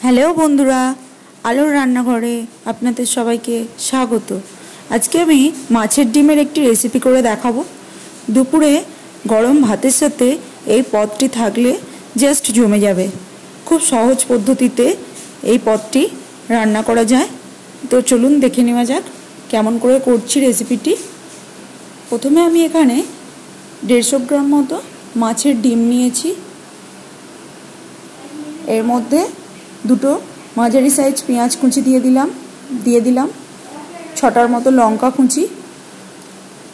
Hello বন্ধুরা, আলোর রান্নাঘরে আপনাদের সবাইকে স্বাগত। আজকে আমি মাছের ডিমের একটি রেসিপি করে দেখাবো। দুপুরে গরম ভাতের সাথে এই পদটি থাকলে জাস্ট জমে যাবে। খুব সহজ পদ্ধতিতে এই পদটি রান্না করা যায়। তো চলুন দেখে নেওয়া যাক কেমন করে করছি রেসিপিটি। প্রথমে আমি এখানে 150 গ্রাম মতো মাছের ডিম নিয়েছি। এর মধ্যে দুটো মাঝারি সাইজ পেঁয়াজ কুচি দিয়ে দিলাম 6টার মতো লঙ্কা কুচি,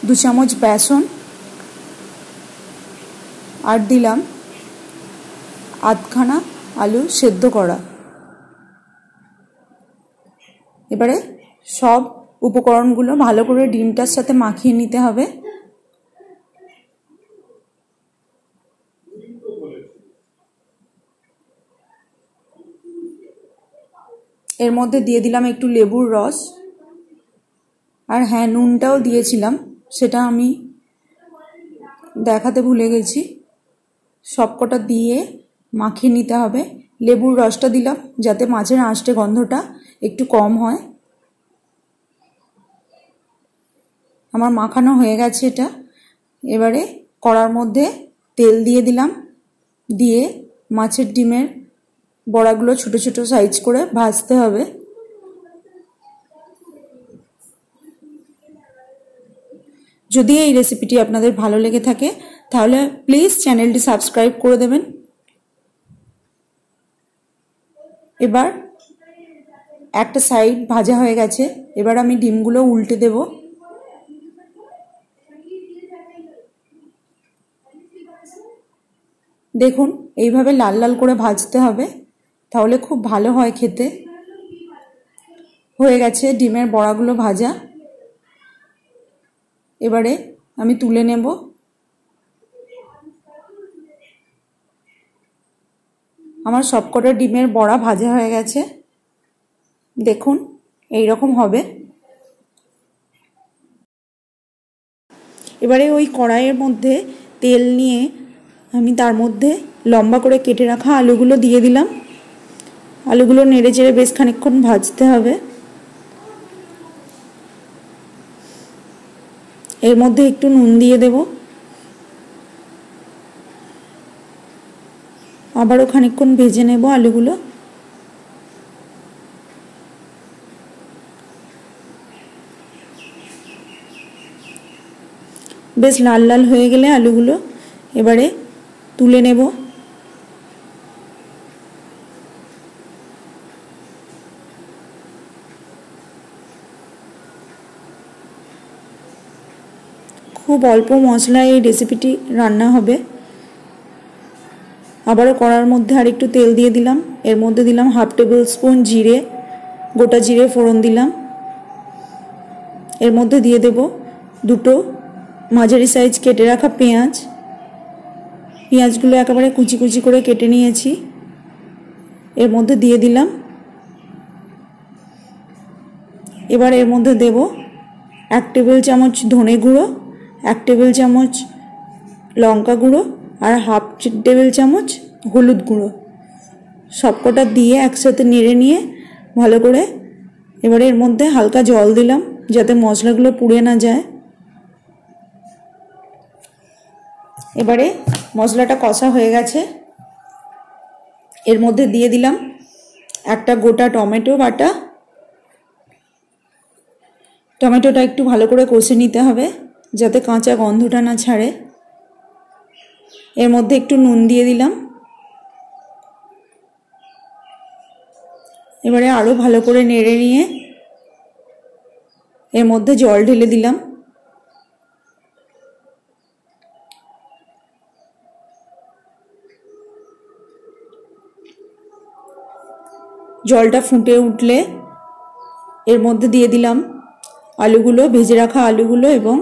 2 চামচ বেসন, আর দিলাম আধখানা আলু সেদ্ধ করা। এবারে সব উপকরণগুলো ভালো করে ডিমটার সাথে মাখিয়ে নিতে হবে। এর মধ্যে দিয়ে দিলাম একটু লেবুর রস, আর হ্যাঁ, নুনটাও দিয়েছিলাম, সেটা আমি দেখাতে ভুলে গেছি। সবকটা দিয়ে মাখিয়ে নিতে হবে। লেবুর রসটা দিলাম যাতে মাছের আঁশটে গন্ধটা একটু কম হয়। আমার মাখানো হয়ে গেছে এটা। এবারে কড়ার মধ্যে তেল দিয়ে দিলাম, দিয়ে মাছের ডিমের বড়াগুলো ছোট ছোট সাইজ করে ভাজতে হবে। যদি এই রেসিপিটি আপনাদের ভালো লেগে থাকে তাহলে প্লিজ চ্যানেলটি সাবস্ক্রাইব করে দেবেন। এবার একটা সাইড ভাজা হয়ে গেছে, এবার আমি ডিমগুলো উল্টে দেব। দেখুন, এইভাবে লাল লাল করে ভাজতে হবে, তাহলে খুব ভালো হয় খেতে। হয়ে গেছে ডিমের বড়াগুলো ভাজা। এবারে আমি তুলে নেব। আমার সবকটা ডিমের বড়া ভাজা হয়ে গেছে। দেখুন, এই রকম হবে। এবারে ওই কড়াইয়ের মধ্যে তেল নিয়ে আমি তার মধ্যে লম্বা করে কেটে রাখা আলুগুলো দিয়ে দিলাম। আলুগুলো নেড়ে চেড়ে বেশ খানিকক্ষণ ভাজতে হবে। এর মধ্যে একটু নুন দিয়ে দেব, আবারও খানিকক্ষণ ভেজে নেব আলুগুলো। বেশ লাল লাল হয়ে গেলে আলুগুলো এবারে তুলে নেব। খুব অল্প মশলায় এই রেসিপিটি রান্না হবে। আবারও কড়ার মধ্যে আর একটু তেল দিয়ে দিলাম। এর মধ্যে দিলাম 1/2 টেবিল স্পুন জিরে, গোটা জিরে ফোড়ন দিলাম। এর মধ্যে দিয়ে দেব দুটো মাঝারি সাইজ কেটে রাখা পেঁয়াজ। পেঁয়াজগুলো একেবারে কুচি কুচি করে কেটে নিয়েছি, এর মধ্যে দিয়ে দিলাম। এবার এর মধ্যে দেব 1 টেবিল চামচ ধনে গুঁড়ো, 1 টেবিল চামচ লঙ্কা গুঁড়ো, আর 1/2 টেবিল চামচ হলুদ গুঁড়ো। সবকটা দিয়ে একসাথে নেড়ে নিয়ে ভালো করে এবারে এর মধ্যে হালকা জল দিলাম যাতে মশলাগুলো পুড়ে না যায়। এবারে মশলাটা কষা হয়ে গেছে, এর মধ্যে দিয়ে দিলাম একটা গোটা টমেটো বাটা। টমেটোটা একটু ভালো করে কষে নিতে হবে যাতে কাঁচা গন্ধটা না ছাড়ে। এর মধ্যে একটু নুন দিয়ে দিলাম। এবারে আরও ভালো করে নেড়ে নিয়ে এর মধ্যে জল ঢেলে দিলাম। জলটা ফুটে উঠলে এর মধ্যে দিয়ে দিলাম আলুগুলো, ভেজে রাখা আলুগুলো এবং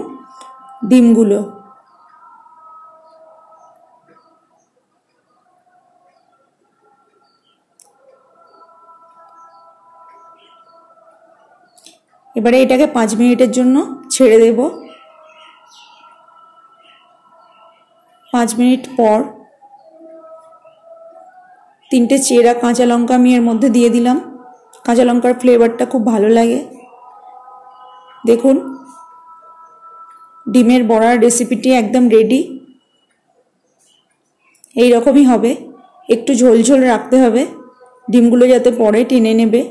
ডিমগুলো। এবারে এটাকে 5 মিনিটের জন্য ছেড়ে দেব। 5 মিনিট পর 3টে চেরা কাঁচা লঙ্কা আমি এর মধ্যে দিয়ে দিলাম। কাঁচা লঙ্কার ফ্লেভারটা খুব ভালো লাগে। দেখুন ডিমের বড়ার রেসিপিটি একদম রেডি। এই রকমই হবে, একটু ঝোল ঝোল রাখতে হবে, ডিমগুলো যাতে পরে টেনে নেবে।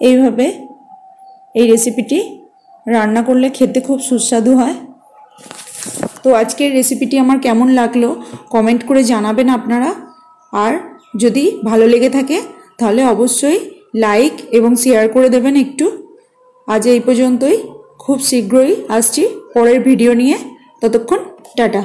এইভাবে এই রেসিপিটি রান্না করলে খেতে খুব সুস্বাদু হয়। তো আজকের রেসিপিটি আমার কেমন লাগলো কমেন্ট করে জানাবেন আপনারা। আর যদি ভালো লেগে থাকে তাহলে অবশ্যই লাইক এবং শেয়ার করে দেবেন একটু। আজ এই পর্যন্তই, খুব শীঘ্রই আসছি পরের ভিডিও নিয়ে। ততক্ষণ টাটা।